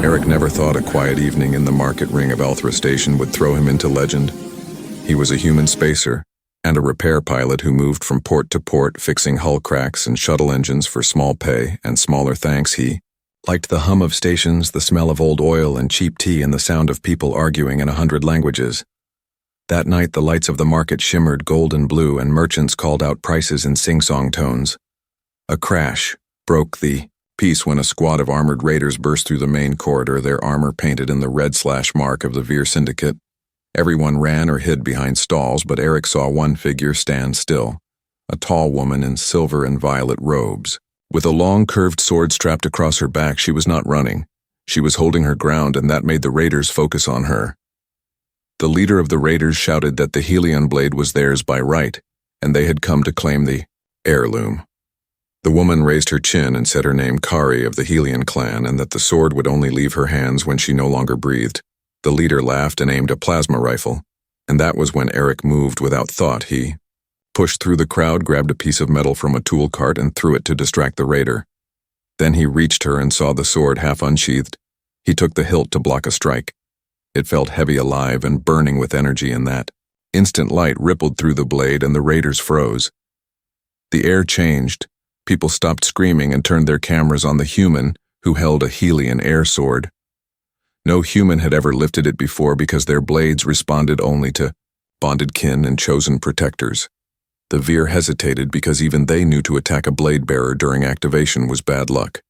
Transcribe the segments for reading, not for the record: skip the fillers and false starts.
Eric never thought a quiet evening in the market ring of Althra Station would throw him into legend. He was a human spacer and a repair pilot who moved from port to port fixing hull cracks and shuttle engines for small pay and smaller thanks. He liked the hum of stations, the smell of old oil and cheap tea, and the sound of people arguing in 100 languages. That night the lights of the market shimmered golden blue and merchants called out prices in sing-song tones. A crash broke the peace when a squad of armored raiders burst through the main corridor, their armor painted in the red slash mark of the Veer Syndicate. Everyone ran or hid behind stalls, but Eric saw one figure stand still, a tall woman in silver and violet robes. With a long curved sword strapped across her back, she was not running. She was holding her ground, and that made the raiders focus on her. The leader of the raiders shouted that the Helion blade was theirs by right, and they had come to claim the heirloom. The woman raised her chin and said her name Kari of the Helion clan, and that the sword would only leave her hands when she no longer breathed. The leader laughed and aimed a plasma rifle, and that was when Eric moved without thought. He pushed through the crowd, grabbed a piece of metal from a tool cart, and threw it to distract the raider. Then he reached her and saw the sword half unsheathed. He took the hilt to block a strike. It felt heavy, alive, and burning with energy in that instant. Light rippled through the blade and the raiders froze. The air changed. People stopped screaming and turned their cameras on the human who held a Helion air sword. No human had ever lifted it before because their blades responded only to bonded kin and chosen protectors. The Veer hesitated because even they knew to attack a blade bearer during activation was bad luck.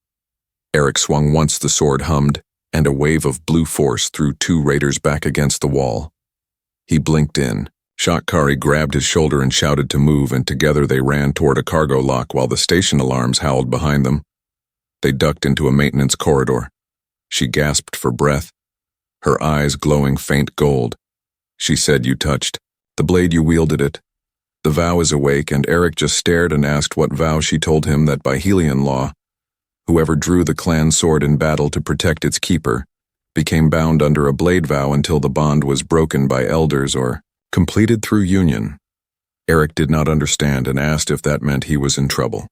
Eric swung once, the sword hummed, and a wave of blue force threw two raiders back against the wall. He blinked in. Kari grabbed his shoulder and shouted to move, and together they ran toward a cargo lock while the station alarms howled behind them. They ducked into a maintenance corridor. She gasped for breath, her eyes glowing faint gold. She said, "You touched the blade, you wielded it." The vow is awake, and Eric just stared and asked what vow. She told him that by Helion law, whoever drew the clan sword in battle to protect its keeper became bound under a blade vow until the bond was broken by elders or completed through union. Eric did not understand and asked if that meant he was in trouble.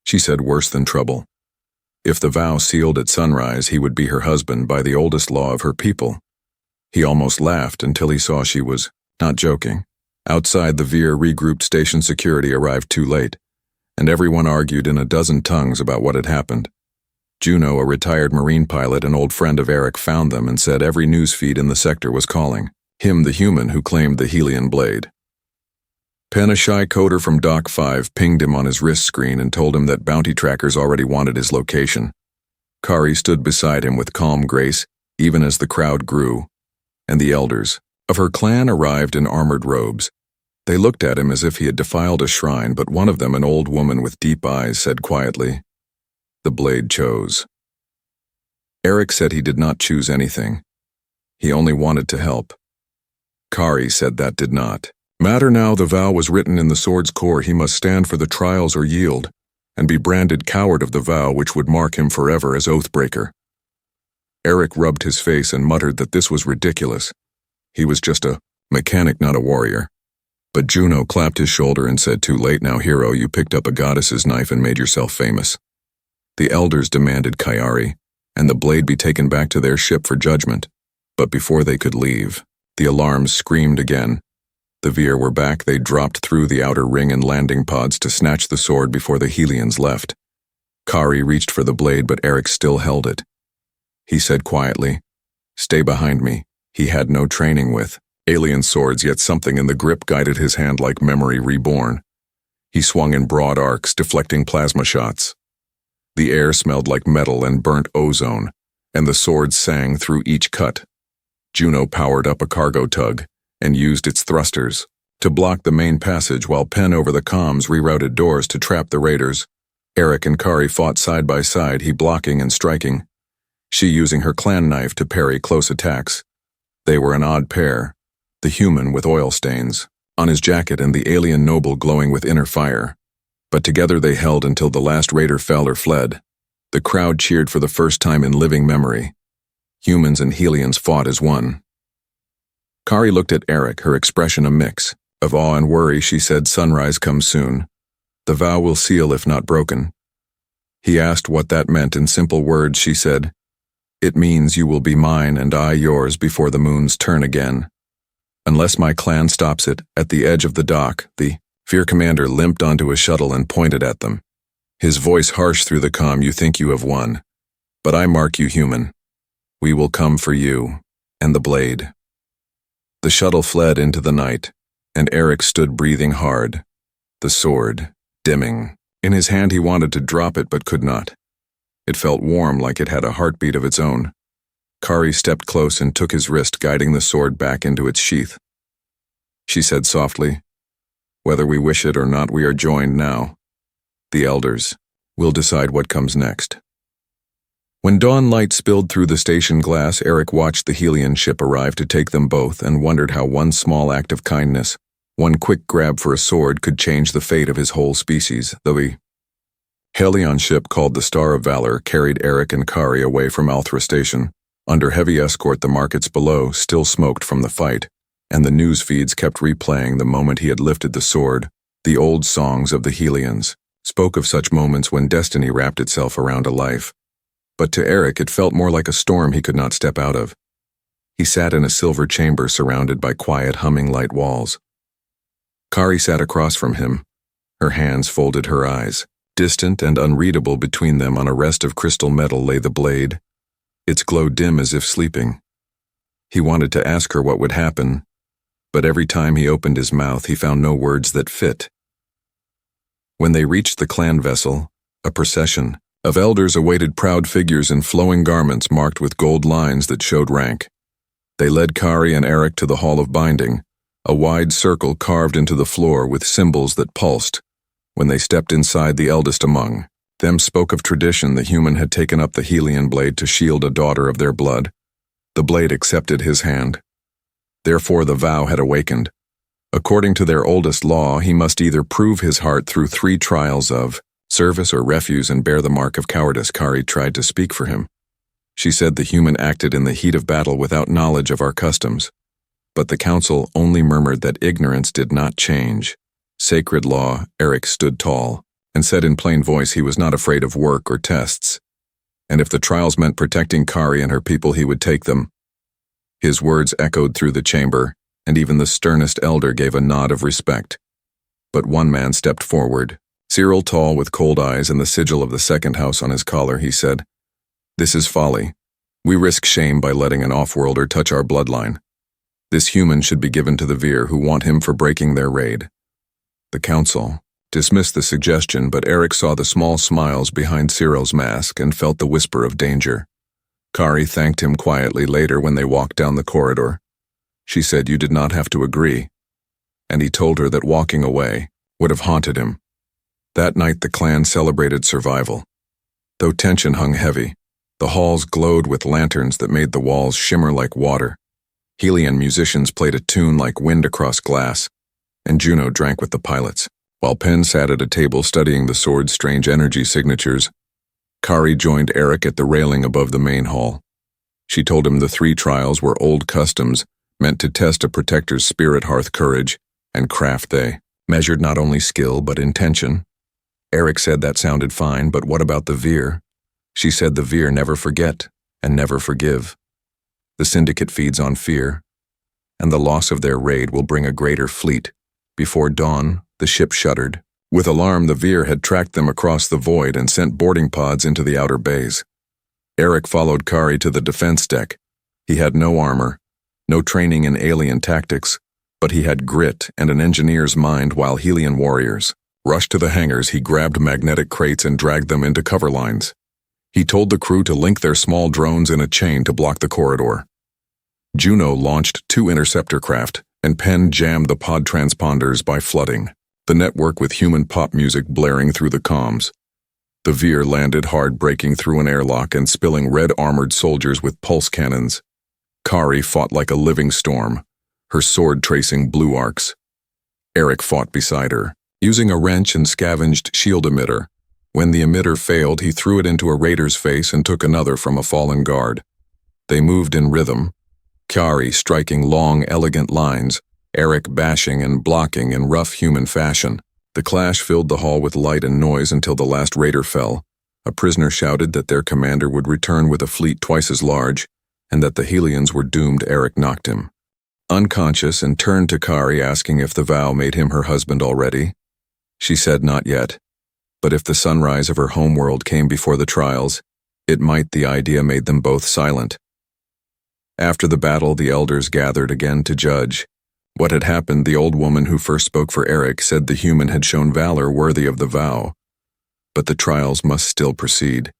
She said worse than trouble. If the vow sealed at sunrise, he would be her husband by the oldest law of her people. He almost laughed until he saw she was not joking. Outside, the Veer regrouped station security arrived too late, and everyone argued in a dozen tongues about what had happened. Juno, a retired Marine pilot and old friend of Eric, found them and said every news feed in the sector was calling him the human who claimed the Helion blade. Penn, a shy coder from Dock 5, pinged him on his wrist screen and told him that bounty trackers already wanted his location. Kari stood beside him with calm grace, even as the crowd grew, and the elders of her clan arrived in armored robes. They looked at him as if he had defiled a shrine, but one of them, an old woman with deep eyes, said quietly, "The blade chose." Eric said he did not choose anything. He only wanted to help. Kari said that did not matter now. The vow was written in the sword's core. He must stand for the trials or yield, and be branded coward of the vow, which would mark him forever as oathbreaker. Eric rubbed his face and muttered that this was ridiculous. He was just a mechanic, not a warrior. But Juno clapped his shoulder and said, "Too late now, hero. You picked up a goddess's knife and made yourself famous." The elders demanded Kayari and the blade be taken back to their ship for judgment. But before they could leave, the alarms screamed again. The Veer were back. They dropped through the outer ring and landing pods to snatch the sword before the Helions left. Kari reached for the blade, but Eric still held it. He said quietly, "Stay behind me." He had no training with alien swords, yet something in the grip guided his hand like memory reborn. He swung in broad arcs, deflecting plasma shots. The air smelled like metal and burnt ozone, and the sword sang through each cut. Juno powered up a cargo tug and used its thrusters to block the main passage, while Penn over the comms rerouted doors to trap the raiders. Eric and Kari fought side by side, he blocking and striking, she using her clan knife to parry close attacks. They were an odd pair, the human with oil stains on his jacket and the alien noble glowing with inner fire. But together they held until the last raider fell or fled. The crowd cheered for the first time in living memory. Humans and Helions fought as one. Kari looked at Eric, her expression a mix of awe and worry. She said, "Sunrise comes soon. The vow will seal if not broken." He asked what that meant in simple words. She said, It means you will be mine and I yours before the moon's turn again. Unless my clan stops it, at the edge of the dock, the Fear Commander limped onto a shuttle and pointed at them. His voice harsh through the comm, you think you have won. But I mark you human. We will come for you, and the blade. The shuttle fled into the night, and Eric stood breathing hard, the sword dimming. In his hand he wanted to drop it but could not. It felt warm, like it had a heartbeat of its own. Kari stepped close and took his wrist, guiding the sword back into its sheath. She said softly, "Whether we wish it or not, we are joined now. The elders will decide what comes next." When dawn light spilled through the station glass, Eric watched the Helion ship arrive to take them both and wondered how one small act of kindness, one quick grab for a sword, could change the fate of his whole species. The Helion ship, called the Star of Valor, carried Eric and Kari away from Althra Station. Under heavy escort, the markets below still smoked from the fight, and the news feeds kept replaying the moment he had lifted the sword. The old songs of the Helions spoke of such moments when destiny wrapped itself around a life. But to Eric it felt more like a storm he could not step out of. He sat in a silver chamber surrounded by quiet, humming light walls. Kari sat across from him, her hands folded, her eyes. Distant and unreadable between them on a rest of crystal metal lay the blade, its glow dim as if sleeping. He wanted to ask her what would happen, but every time he opened his mouth he found no words that fit. When they reached the clan vessel, a procession of elders awaited, proud figures in flowing garments marked with gold lines that showed rank. They led Kari and Eric to the Hall of Binding, a wide circle carved into the floor with symbols that pulsed. When they stepped inside, the eldest among them spoke of tradition. The human had taken up the Helion blade to shield a daughter of their blood. The blade accepted his hand. Therefore the vow had awakened. According to their oldest law, he must either prove his heart through 3 trials of service or refuse and bear the mark of cowardice. Kari tried to speak for him. She said the human acted in the heat of battle without knowledge of our customs. But the council only murmured that ignorance did not change sacred law. Eric stood tall and said in plain voice he was not afraid of work or tests, and if the trials meant protecting Kari and her people, he would take them. His words echoed through the chamber, and even the sternest elder gave a nod of respect. But one man stepped forward. Cyril, tall with cold eyes and the sigil of the second house on his collar, he said, "This is folly. We risk shame by letting an off-worlder touch our bloodline. This human should be given to the Veer, who want him for breaking their raid." The council dismissed the suggestion, but Eric saw the small smiles behind Cyril's mask and felt the whisper of danger. Kari thanked him quietly later when they walked down the corridor. She said you did not have to agree, and he told her that walking away would have haunted him. That night the clan celebrated survival. Though tension hung heavy, the halls glowed with lanterns that made the walls shimmer like water. Helion musicians played a tune like wind across glass, and Juno drank with the pilots, while Penn sat at a table studying the sword's strange energy signatures. Kari joined Eric at the railing above the main hall. She told him the 3 trials were old customs meant to test a protector's spirit, hearth, courage, and craft. They measured not only skill but intention. Eric said that sounded fine, but what about the Veer? She said the Veer never forget and never forgive. The Syndicate feeds on fear, and the loss of their raid will bring a greater fleet. Before dawn, the ship shuddered. With alarm, the Veer had tracked them across the void and sent boarding pods into the outer bays. Eric followed Kari to the defense deck. He had no armor, no training in alien tactics, but he had grit and an engineer's mind. While Helion warriors rushed to the hangars, he grabbed magnetic crates and dragged them into cover lines. He told the crew to link their small drones in a chain to block the corridor. Juno launched 2 interceptor craft, and Penn jammed the pod transponders by flooding the network with human pop music blaring through the comms. The Veer landed hard, breaking through an airlock and spilling red armored soldiers with pulse cannons. Kari fought like a living storm, her sword tracing blue arcs. Eric fought beside her, using a wrench and scavenged shield emitter. When the emitter failed, he threw it into a raider's face and took another from a fallen guard. They moved in rhythm, Kari striking long, elegant lines, Eric bashing and blocking in rough human fashion. The clash filled the hall with light and noise until the last raider fell, A prisoner shouted that their commander would return with a fleet twice as large, and that the Helians were doomed. Eric knocked him unconscious and turned to Kari, asking if the vow made him her husband already. She said not yet, but if the sunrise of her homeworld came before the trials, it might. The idea made them both silent. After the battle, the elders gathered again to judge what had happened. The old woman who first spoke for Eric said the human had shown valor worthy of the vow, but the trials must still proceed.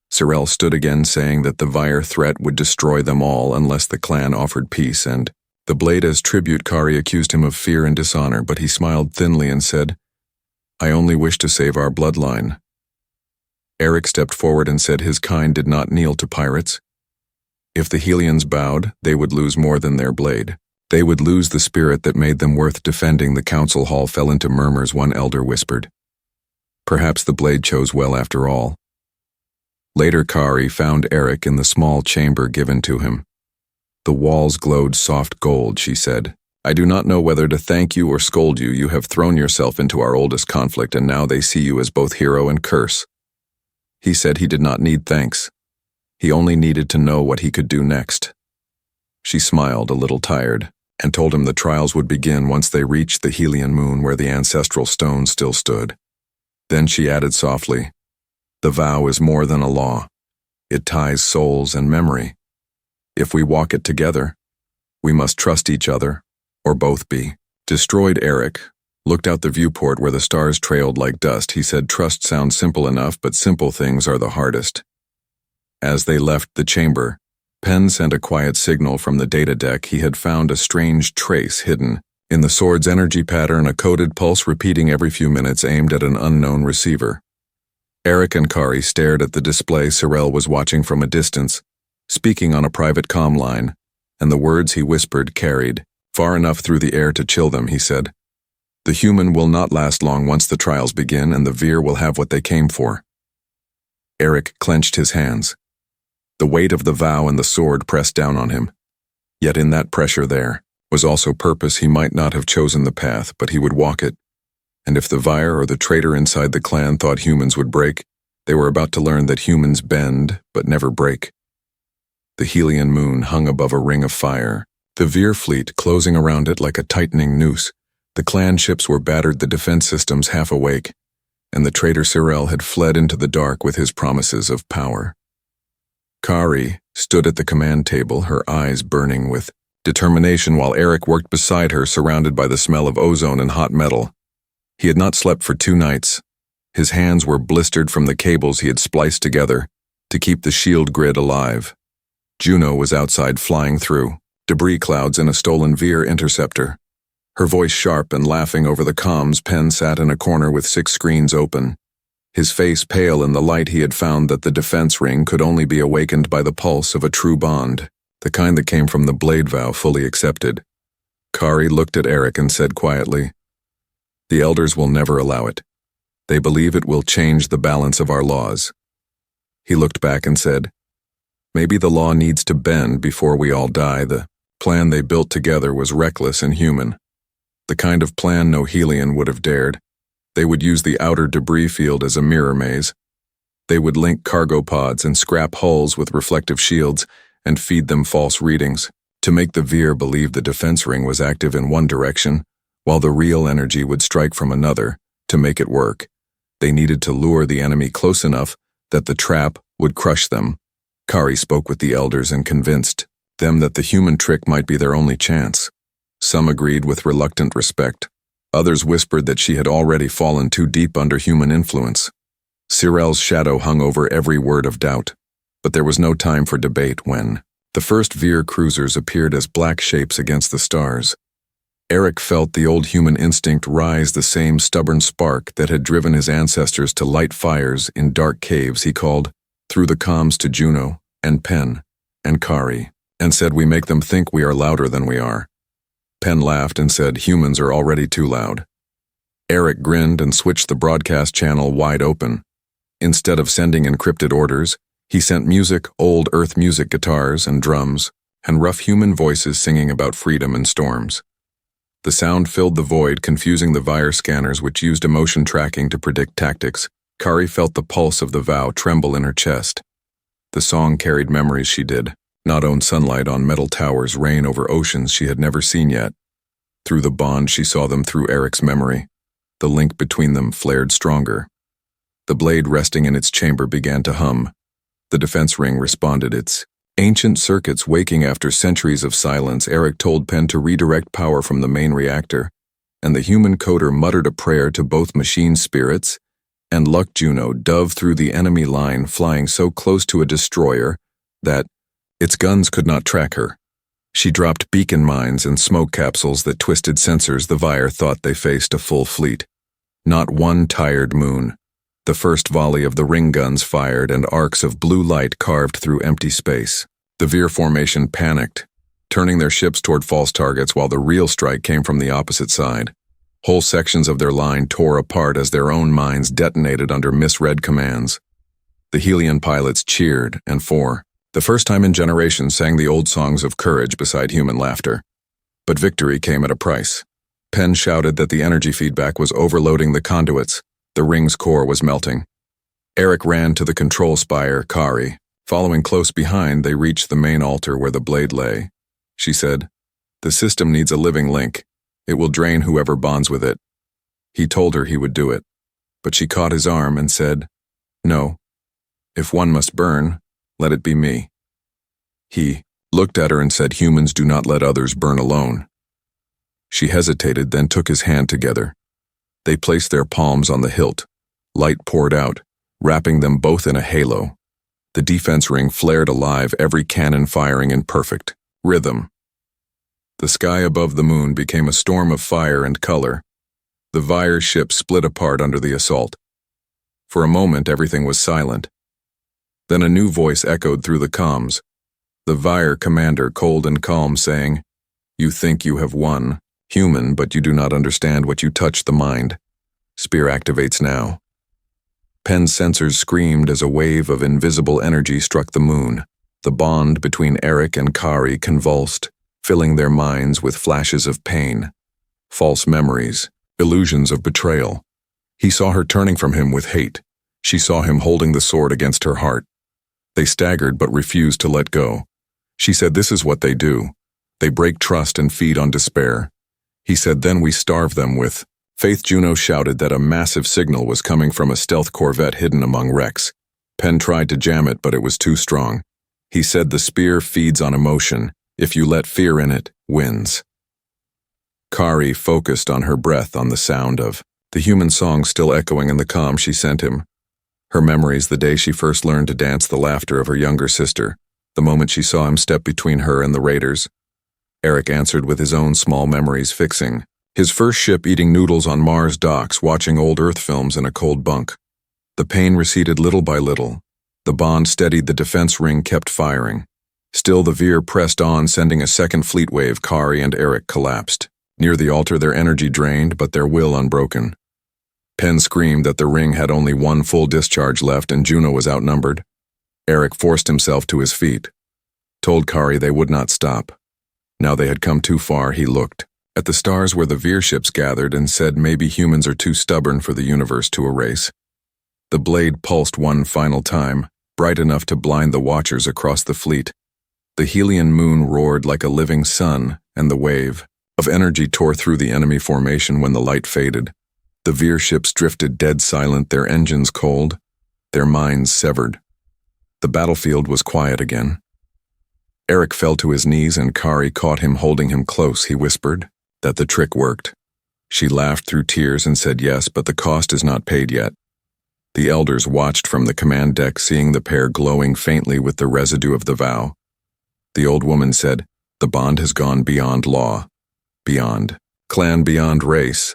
Sorel stood again, saying that the Vyre threat would destroy them all unless the clan offered peace, and the blade as tribute. Kari accused him of fear and dishonor, but he smiled thinly and said, "I only wish to save our bloodline." Eric stepped forward and said his kind did not kneel to pirates. If the Helians bowed, they would lose more than their blade. They would lose the spirit that made them worth defending. The council hall fell into murmurs. One elder whispered, "Perhaps the blade chose well after all." Later, Kari found Eric in the small chamber given to him. The walls glowed soft gold. She said, "I do not know whether to thank you or scold you. You have thrown yourself into our oldest conflict, and now they see you as both hero and curse." He said he did not need thanks. He only needed to know what he could do next. She smiled, a little tired, and told him the trials would begin once they reached the Helian moon where the ancestral stone still stood. Then she added softly, "The vow is more than a law. It ties souls and memory. If we walk it together, we must trust each other, or both be destroyed." Eric looked out the viewport where the stars trailed like dust. He said, "Trust sounds simple enough, but simple things are the hardest." As they left the chamber, Penn sent a quiet signal from the data deck. He had found a strange trace hidden in the sword's energy pattern, a coded pulse repeating every few minutes aimed at an unknown receiver. Eric and Kari stared at the display. Sorel was watching from a distance, speaking on a private comm line, and the words he whispered carried far enough through the air to chill them. He said, "The human will not last long once the trials begin, and the Vyre will have what they came for." Eric clenched his hands. The weight of the vow and the sword pressed down on him. Yet in that pressure there was also purpose. He might not have chosen the path, but he would walk it. And if the Vyre or the traitor inside the clan thought humans would break, they were about to learn that humans bend but never break. The Helian moon hung above a ring of fire, the Vyre fleet closing around it like a tightening noose. The clan ships were battered, the defense systems half awake, and the traitor Sorel had fled into the dark with his promises of power. Kari stood at the command table, her eyes burning with determination, while Eric worked beside her, surrounded by the smell of ozone and hot metal. He had not slept for 2 nights. His hands were blistered from the cables he had spliced together to keep the shield grid alive. Juno was outside, flying through debris clouds in a stolen Vyre interceptor. Her voice sharp and laughing over the comms. Penn sat in a corner with 6 screens open. His face pale in the light. He had found that the defense ring could only be awakened by the pulse of a true bond, the kind that came from the blade vow fully accepted. Kari looked at Eric and said quietly, "The elders will never allow it. They believe it will change the balance of our laws." He looked back and said, "Maybe the law needs to bend before we all die. The plan they built together was reckless and human. The kind of plan no Helian would have dared. They would use the outer debris field as a mirror maze. They would link cargo pods and scrap hulls with reflective shields and feed them false readings to make the Vyre believe the defense ring was active in one direction, while the real energy would strike from another. To make it work, they needed to lure the enemy close enough that the trap would crush them." Kari spoke with the elders and convinced them that the human trick might be their only chance. Some agreed with reluctant respect. Others whispered that she had already fallen too deep under human influence. Sorel's shadow hung over every word of doubt, but there was no time for debate when the first Vyre cruisers appeared as black shapes against the stars. Eric felt the old human instinct rise, the same stubborn spark that had driven his ancestors to light fires in dark caves. He called through the comms to Juno and Penn and Kari and said, "We make them think we are louder than we are." Penn laughed and said, "Humans are already too loud." Eric grinned and switched the broadcast channel wide open. Instead of sending encrypted orders, he sent music, old Earth music, guitars and drums, and rough human voices singing about freedom and storms. The sound filled the void, confusing the Vyre scanners, which used emotion tracking to predict tactics. Kari felt the pulse of the vow tremble in her chest. The song carried memories she did not own sunlight on metal towers, rain over oceans she had never seen yet. Through the bond she saw them through Eric's memory. The link between them flared stronger. The blade resting in its chamber began to hum. The defense ring responded, its ancient circuits waking after centuries of silence. Eric told Pen to redirect power from the main reactor, and the human coder muttered a prayer to both machine spirits, and Luck Juno dove through the enemy line, flying so close to a destroyer that its guns could not track her. She dropped beacon mines and smoke capsules that twisted sensors. The Vire thought they faced a full fleet. Not one tired moon. The first volley of the ring guns fired, and arcs of blue light carved through empty space. The Veer formation panicked, turning their ships toward false targets while the real strike came from the opposite side. Whole sections of their line tore apart as their own mines detonated under misread commands. The Helion pilots cheered, and for the first time in generations sang the old songs of courage beside human laughter. But victory came at a price. Pen shouted that the energy feedback was overloading the conduits. The ring's core was melting. Eric ran to the control spire, Kari. Following close behind, they reached the main altar where the blade lay. She said, "The system needs a living link. It will drain whoever bonds with it." He told her he would do it, but she caught his arm and said, "No. If one must burn, let it be me." He looked at her and said, "Humans do not let others burn alone." She hesitated, then took his hand together. They placed their palms on the hilt. Light poured out, wrapping them both in a halo. The defense ring flared alive, every cannon firing in perfect rhythm. The sky above the moon became a storm of fire and color. The Vire ship split apart under the assault. For a moment, everything was silent. Then a new voice echoed through the comms. The Vire commander, cold and calm, saying, "You think you have won, human, but you do not understand what you touch the mind. Spear activates now." Pen's sensors screamed as a wave of invisible energy struck the moon. The bond between Eric and Kari convulsed, filling their minds with flashes of pain, false memories, illusions of betrayal. He saw her turning from him with hate. She saw him holding the sword against her heart. They staggered but refused to let go. She said, "This is what they do. They break trust and feed on despair." He said, "Then we starve them with..." Faith Juno shouted that a massive signal was coming from a stealth corvette hidden among wrecks. Pen tried to jam it, but it was too strong. He said, "The spear feeds on emotion. If you let fear in it, wins." Kari focused on her breath, on the sound of the human song still echoing in the comm she sent him. Her memories, the day she first learned to dance, the laughter of her younger sister, the moment she saw him step between her and the raiders. Eric answered with his own small memories, fixing his first ship, eating noodles on Mars docks, watching old Earth films in a cold bunk. The pain receded little by little. The bond steadied, the defense ring kept firing. Still the Veer pressed on, sending a second fleet wave. Kari and Eric collapsed. Near the altar, their energy drained, but their will unbroken. Pen screamed that the ring had only one full discharge left and Juno was outnumbered. Eric forced himself to his feet, told Kari they would not stop. Now they had come too far. He looked at the stars where the Veer ships gathered and said, "Maybe humans are too stubborn for the universe to erase." The blade pulsed one final time, bright enough to blind the watchers across the fleet. The Helion moon roared like a living sun, and the wave of energy tore through the enemy formation when the light faded. The Veer ships drifted dead silent, their engines cold, their minds severed. The battlefield was quiet again. Eric fell to his knees and Kari caught him, holding him close. He whispered that the trick worked. She laughed through tears and said, "Yes, but the cost is not paid yet." The elders watched from the command deck, seeing the pair glowing faintly with the residue of the vow. The old woman said, "The bond has gone beyond law, beyond clan, beyond race."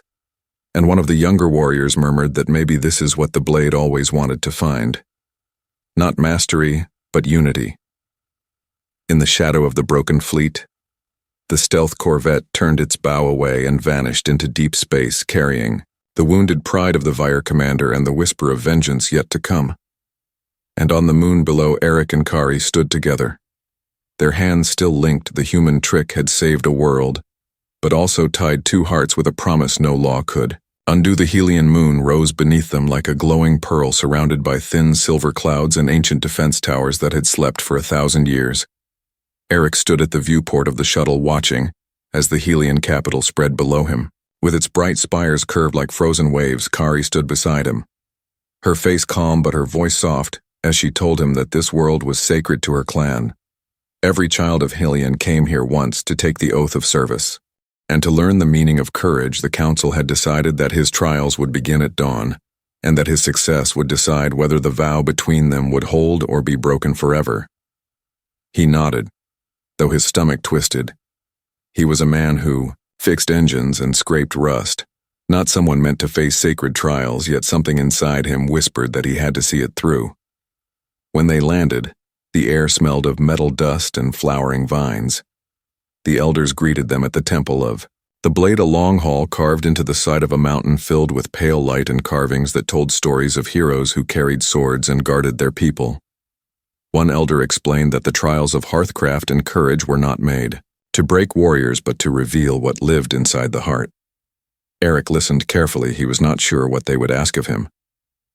And one of the younger warriors murmured that maybe this is what the blade always wanted to find. Not mastery, but unity. In the shadow of the broken fleet, the stealth corvette turned its bow away and vanished into deep space, carrying the wounded pride of the Vire commander and the whisper of vengeance yet to come. And on the moon below, Eric and Kari stood together. Their hands still linked. The human trick had saved a world, but also tied two hearts with a promise no law could Undo the Helian moon rose beneath them like a glowing pearl surrounded by thin silver clouds and ancient defense towers that had slept for 1,000 years. Eric stood at the viewport of the shuttle watching as the Helian capital spread below him. With its bright spires curved like frozen waves, Kari stood beside him. Her face calm but her voice soft as she told him that this world was sacred to her clan. Every child of Helian came here once to take the oath of service. And to learn the meaning of courage, the council had decided that his trials would begin at dawn, and that his success would decide whether the vow between them would hold or be broken forever. He nodded, though his stomach twisted. He was a man who fixed engines and scraped rust, not someone meant to face sacred trials, yet something inside him whispered that he had to see it through. When they landed, the air smelled of metal dust and flowering vines. The elders greeted them at the temple of the blade, a long hall carved into the side of a mountain filled with pale light and carvings that told stories of heroes who carried swords and guarded their people. One elder explained that the trials of hearthcraft and courage were not made to break warriors but to reveal what lived inside the heart. Eric listened carefully. He was not sure what they would ask of him,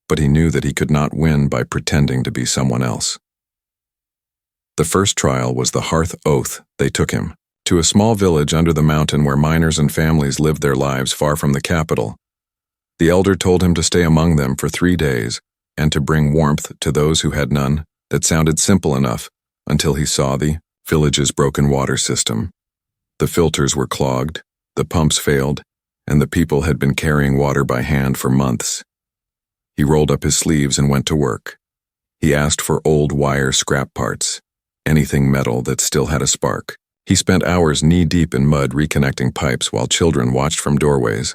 but he knew that he could not win by pretending to be someone else. The first trial was the Hearth Oath. They took him to a small village under the mountain where miners and families lived their lives far from the capital. The elder told him to stay among them for 3 days and to bring warmth to those who had none. That sounded simple enough until he saw the village's broken water system. The filters were clogged, the pumps failed, and the people had been carrying water by hand for months. He rolled up his sleeves and went to work. He asked for old wire scrap parts, anything metal that still had a spark. He spent hours knee-deep in mud reconnecting pipes while children watched from doorways.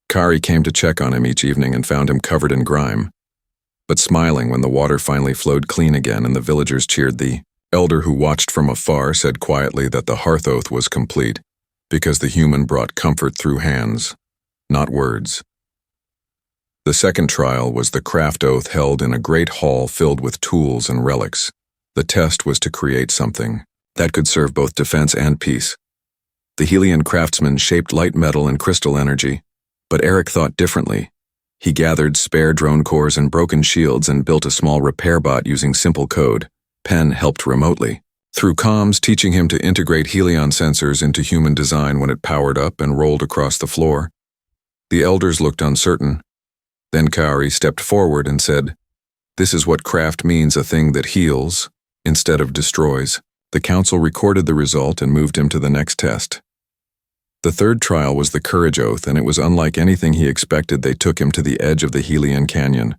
Kari came to check on him each evening and found him covered in grime, but smiling when the water finally flowed clean again and the villagers cheered. The elder who watched from afar said quietly that the Hearth Oath was complete because the human brought comfort through hands, not words. The second trial was the Craft Oath, held in a great hall filled with tools and relics. The test was to create something that could serve both defense and peace. The Helian craftsman shaped light metal and crystal energy, but Eric thought differently. He gathered spare drone cores and broken shields and built a small repair bot using simple code. Penn helped remotely, through comms, teaching him to integrate Helion sensors into human design when it powered up and rolled across the floor. The elders looked uncertain. Then Kari stepped forward and said, "This is what craft means, a thing that heals instead of destroys." The council recorded the result and moved him to the next test. The third trial was the Courage Oath, and it was unlike anything he expected. They took him to the edge of the Helian Canyon,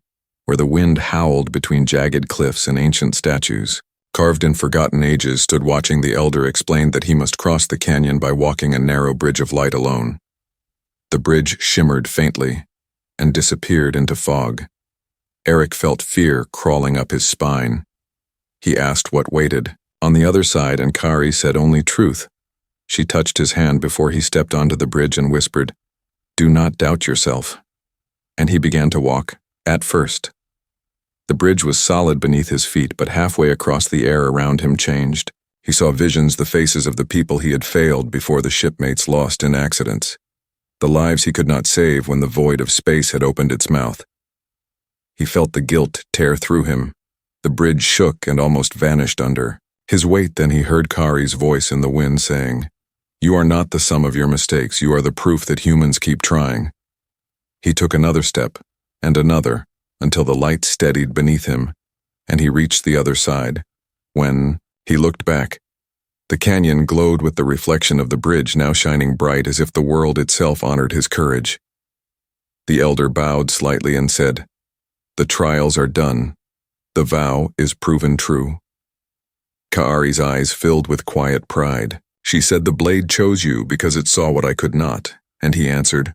where the wind howled between jagged cliffs and ancient statues. Carved in forgotten ages stood watching. The elder explained that he must cross the canyon by walking a narrow bridge of light alone. The bridge shimmered faintly and disappeared into fog. Eric felt fear crawling up his spine. He asked what waited on the other side, and Kari said only truth. She touched his hand before he stepped onto the bridge and whispered, "Do not doubt yourself." And he began to walk, at first. The bridge was solid beneath his feet, but halfway across the air around him changed. He saw visions, the faces of the people he had failed before, the shipmates lost in accidents, the lives he could not save when the void of space had opened its mouth. He felt the guilt tear through him. The bridge shook and almost vanished under his weight. Then he heard Kari's voice in the wind saying, "You are not the sum of your mistakes. You are the proof that humans keep trying." He took another step, and another, until the light steadied beneath him, and he reached the other side. When he looked back, the canyon glowed with the reflection of the bridge, now shining bright as if the world itself honored his courage. The elder bowed slightly and said, "The trials are done. The vow is proven true." Kari's eyes filled with quiet pride. She said, "The blade chose you because it saw what I could not." And he answered,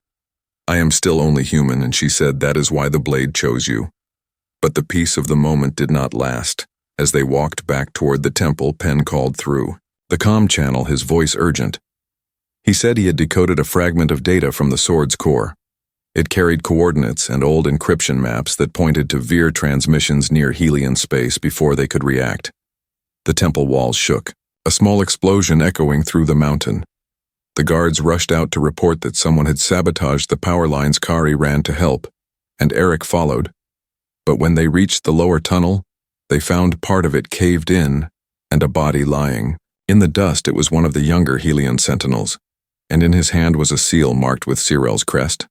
"I am still only human." And she said, "That is why the blade chose you." But the peace of the moment did not last. As they walked back toward the temple, Penn called through the comm channel, his voice urgent. He said he had decoded a fragment of data from the sword's core. It carried coordinates and old encryption maps that pointed to Veer transmissions near Helian space before they could react. The temple walls shook, a small explosion echoing through the mountain. The guards rushed out to report that someone had sabotaged the power lines. Kari ran to help, and Eric followed. But when they reached the lower tunnel, they found part of it caved in and a body lying. In the dust, it was one of the younger Helion sentinels, and in his hand was a seal marked with Cyrell's crest.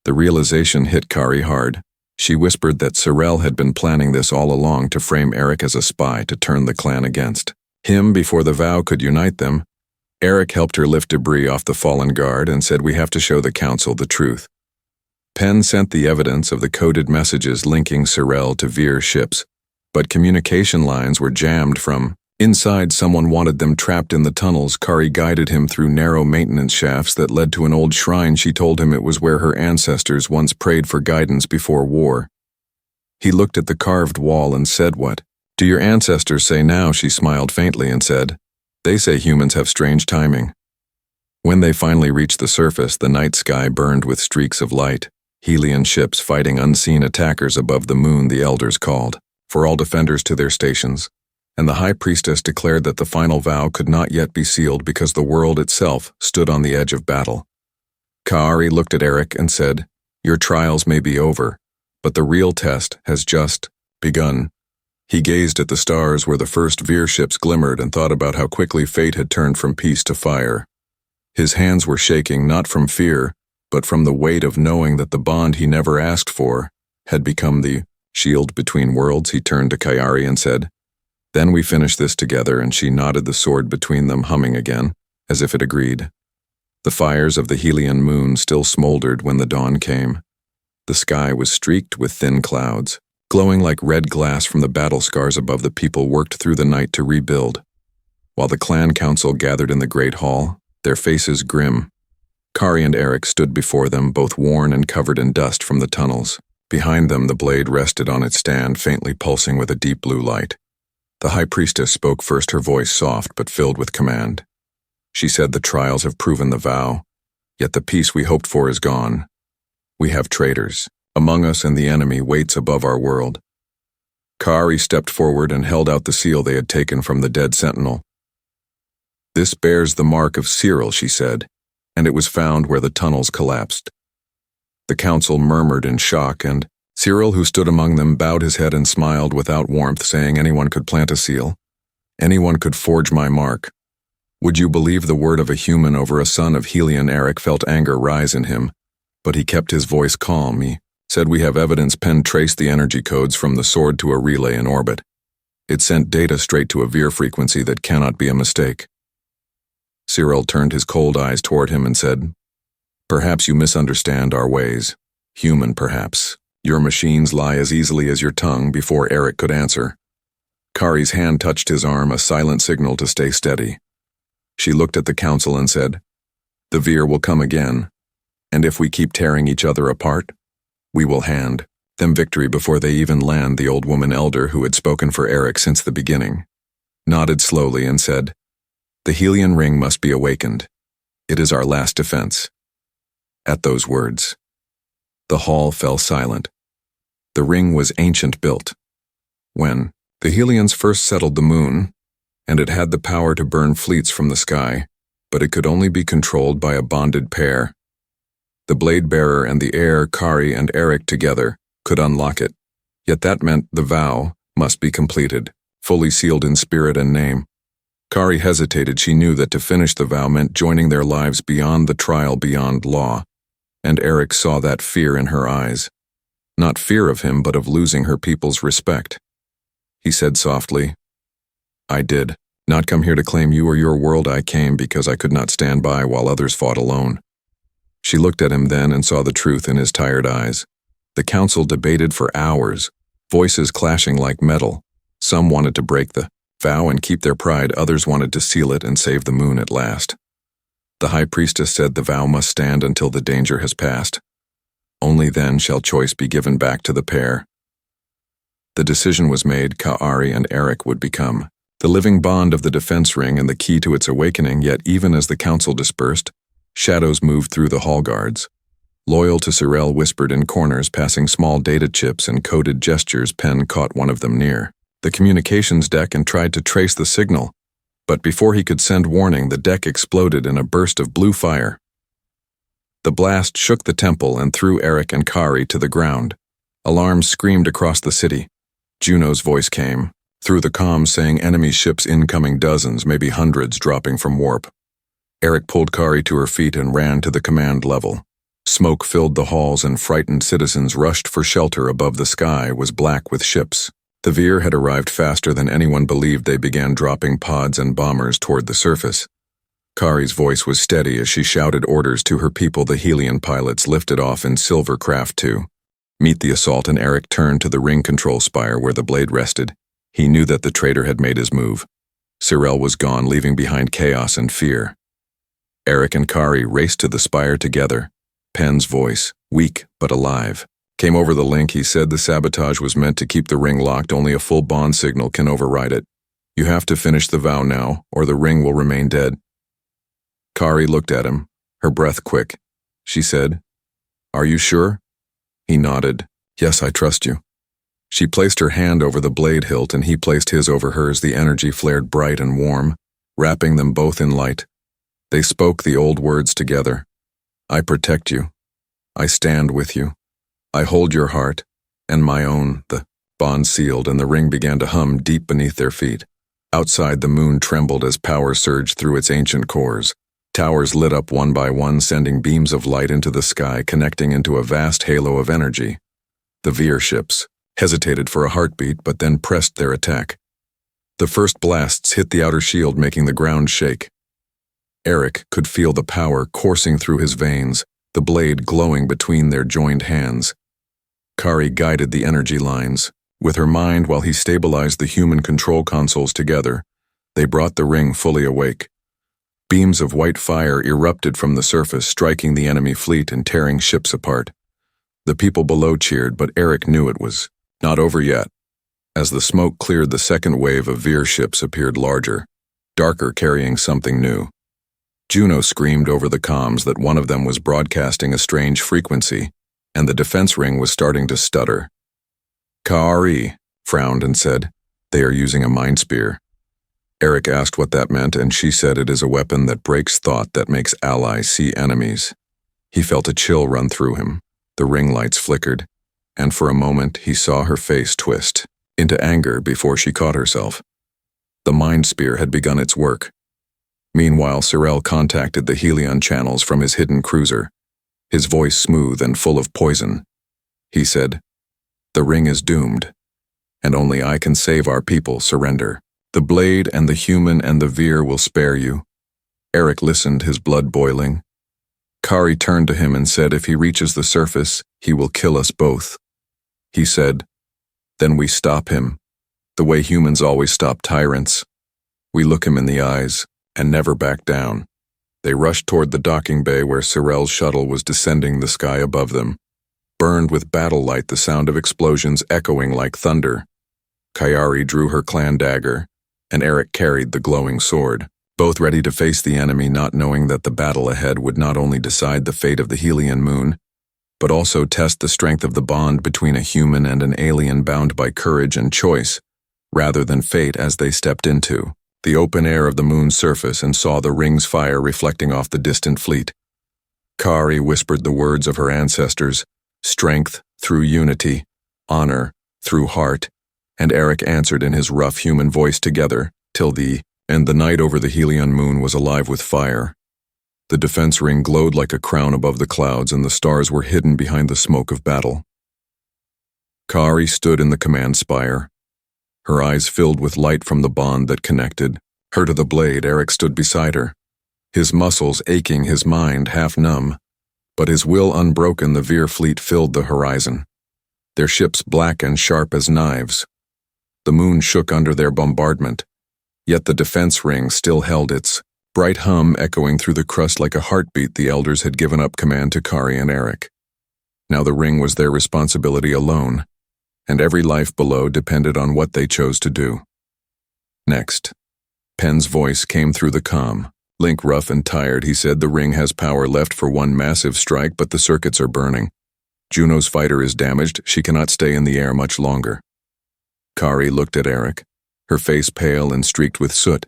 The realization hit Kari hard. She whispered that Cyrell had been planning this all along to frame Eric as a spy to turn the clan against him before the vow could unite them. Eric helped her lift debris off the fallen guard and said, "We have to show the council the truth." Penn sent the evidence of the coded messages linking Cyrell to Veer ships, but communication lines were jammed from inside. Someone wanted them trapped in the tunnels. Kari guided him through narrow maintenance shafts that led to an old shrine. She told him it was where her ancestors once prayed for guidance before war. He looked at the carved wall and said, "What do your ancestors say now?" She smiled faintly and said, "They say humans have strange timing." When they finally reached the surface, the night sky burned with streaks of light. Helion ships fighting unseen attackers above the moon. The elders called for all defenders to their stations, and the high priestess declared that the final vow could not yet be sealed because the world itself stood on the edge of battle. Kari looked at Eric and said, "Your trials may be over, but the real test has just begun." He gazed at the stars where the first Veer ships glimmered and thought about how quickly fate had turned from peace to fire. His hands were shaking, not from fear, but from the weight of knowing that the bond he never asked for had become the shield between worlds. He turned to Kari and said, "Then we finish this together," and she nodded, the sword between them humming again, as if it agreed. The fires of the Helion moon still smoldered when the dawn came. The sky was streaked with thin clouds, glowing like red glass from the battle scars above. The people worked through the night to rebuild, while the clan council gathered in the great hall, their faces grim. Kari and Eric stood before them, both worn and covered in dust from the tunnels. Behind them, the blade rested on its stand, faintly pulsing with a deep blue light. The high priestess spoke first, her voice soft but filled with command. She said, "The trials have proven the vow, yet the peace we hoped for is gone. We have traitors among us, and the enemy waits above our world." Kari stepped forward and held out the seal they had taken from the dead sentinel. "This bears the mark of Cyrell," she said, "and it was found where the tunnels collapsed." The council murmured in shock, and Cyrell, who stood among them, bowed his head and smiled without warmth, saying, "Anyone could plant a seal. Anyone could forge my mark. Would you believe the word of a human over a son of Helion?" Eric felt anger rise in him, but he kept his voice calm. He said, "We have evidence." Penn traced the energy codes from the sword to a relay in orbit. It sent data straight to a Veer frequency that cannot be a mistake. Cyrell turned his cold eyes toward him and said, "Perhaps you misunderstand our ways. Human, perhaps. Your machines lie as easily as your tongue." Before Eric could answer, Kari's hand touched his arm, a silent signal to stay steady. She looked at the council and said, "The Veer will come again, and if we keep tearing each other apart, we will hand them victory before they even land." The old woman elder, who had spoken for Eric since the beginning, nodded slowly and said, "The Helion ring must be awakened. It is our last defense." At those words, the hall fell silent. The ring was ancient built. When the Helions first settled the moon, and it had the power to burn fleets from the sky, but it could only be controlled by a bonded pair. The blade bearer and the heir, Kari and Eric together, could unlock it. Yet that meant the vow must be completed, fully sealed in spirit and name. Kari hesitated. She knew that to finish the vow meant joining their lives beyond the trial, beyond law. And Eric saw that fear in her eyes. Not fear of him, but of losing her people's respect. He said softly, "I did not come here to claim you or your world. I came because I could not stand by while others fought alone." She looked at him then and saw the truth in his tired eyes. The council debated for hours, voices clashing like metal. Some wanted to break the vow and keep their pride, others wanted to seal it and save the moon at last. The high priestess said the vow must stand until the danger has passed. Only then shall choice be given back to the pair. The decision was made. Kari and Eric would become the living bond of the defense ring and the key to its awakening. Yet even as the council dispersed, shadows moved through the hall guards. Loyal to Cyrell whispered in corners, passing small data chips and coded gestures. Penn caught one of them near the communications deck and tried to trace the signal. But before he could send warning, the deck exploded in a burst of blue fire. The blast shook the temple and threw Eric and Kari to the ground. Alarms screamed across the city. Juno's voice came through the comms saying enemy ships incoming, dozens, maybe hundreds, dropping from warp. Eric pulled Kari to her feet and ran to the command level. Smoke filled the halls and frightened citizens rushed for shelter. Above, the sky was black with ships. The Veer had arrived faster than anyone believed. They began dropping pods and bombers toward the surface. Kari's voice was steady as she shouted orders to her people. The Helion pilots lifted off in Silver Craft 2. Meet the assault, and Eric turned to the ring control spire where the blade rested. He knew that the traitor had made his move. Cyrell was gone, leaving behind chaos and fear. Eric and Kari raced to the spire together. Penn's voice, weak but alive, came over the link. He said the sabotage was meant to keep the ring locked. Only a full bond signal can override it. You have to finish the vow now, or the ring will remain dead. Kari looked at him, her breath quick. She said, "Are you sure?" He nodded. "Yes, I trust you." She placed her hand over the blade hilt and he placed his over hers. The energy flared bright and warm, wrapping them both in light. They spoke the old words together. "I protect you. I stand with you. I hold your heart, and my own." The bond sealed and the ring began to hum deep beneath their feet. Outside, the moon trembled as power surged through its ancient cores. Towers lit up one by one, sending beams of light into the sky, connecting into a vast halo of energy. The Veer ships hesitated for a heartbeat, but then pressed their attack. The first blasts hit the outer shield, making the ground shake. Eric could feel the power coursing through his veins, the blade glowing between their joined hands. Kari guided the energy lines. With her mind, while he stabilized the human control consoles together, they brought the ring fully awake. Beams of white fire erupted from the surface, striking the enemy fleet and tearing ships apart. The people below cheered, but Eric knew it was not over yet. As the smoke cleared, the second wave of Veer ships appeared larger, darker, carrying something new. Juno screamed over the comms that one of them was broadcasting a strange frequency, and the defense ring was starting to stutter. Kari frowned and said, "They are using a mind spear." Eric asked what that meant, and she said it is a weapon that breaks thought, that makes allies see enemies. He felt a chill run through him. The ring lights flickered, and for a moment he saw her face twist into anger before she caught herself. The mind spear had begun its work. Meanwhile, Cyrell contacted the Helion channels from his hidden cruiser, his voice smooth and full of poison. He said, "The ring is doomed, and only I can save our people. Surrender. The blade and the human and the Veer will spare you." Eric listened, his blood boiling. Kari turned to him and said, "If he reaches the surface, he will kill us both." He said, "Then we stop him, the way humans always stop tyrants. We look him in the eyes and never back down." They rushed toward the docking bay where Cyrell's shuttle was descending the sky above them. Burned with battle light, the sound of explosions echoing like thunder. Kayari drew her clan dagger, and Eric carried the glowing sword, both ready to face the enemy, not knowing that the battle ahead would not only decide the fate of the Helion moon, but also test the strength of the bond between a human and an alien, bound by courage and choice, rather than fate. As they stepped into the open air of the moon's surface and saw the ring's fire reflecting off the distant fleet, Kari whispered the words of her ancestors, strength through unity, honor through heart, and Eric answered in his rough human voice, together, till the end. The night over the Helion moon was alive with fire. The defense ring glowed like a crown above the clouds, and the stars were hidden behind the smoke of battle. Kari stood in the command spire, her eyes filled with light from the bond that connected her to the blade. Eric stood beside her, his muscles aching, his mind half numb, but his will unbroken. The Veer fleet filled the horizon, their ships black and sharp as knives. The moon shook under their bombardment, yet the defense ring still held its bright hum echoing through the crust like a heartbeat. The elders had given up command to Kari and Eric. Now the ring was their responsibility alone, and every life below depended on what they chose to do. Next, Penn's voice came through the comm. Link, rough and tired, he said, "The ring has power left for one massive strike, but the circuits are burning. Juno's fighter is damaged. She cannot stay in the air much longer." Kari looked at Eric, her face pale and streaked with soot.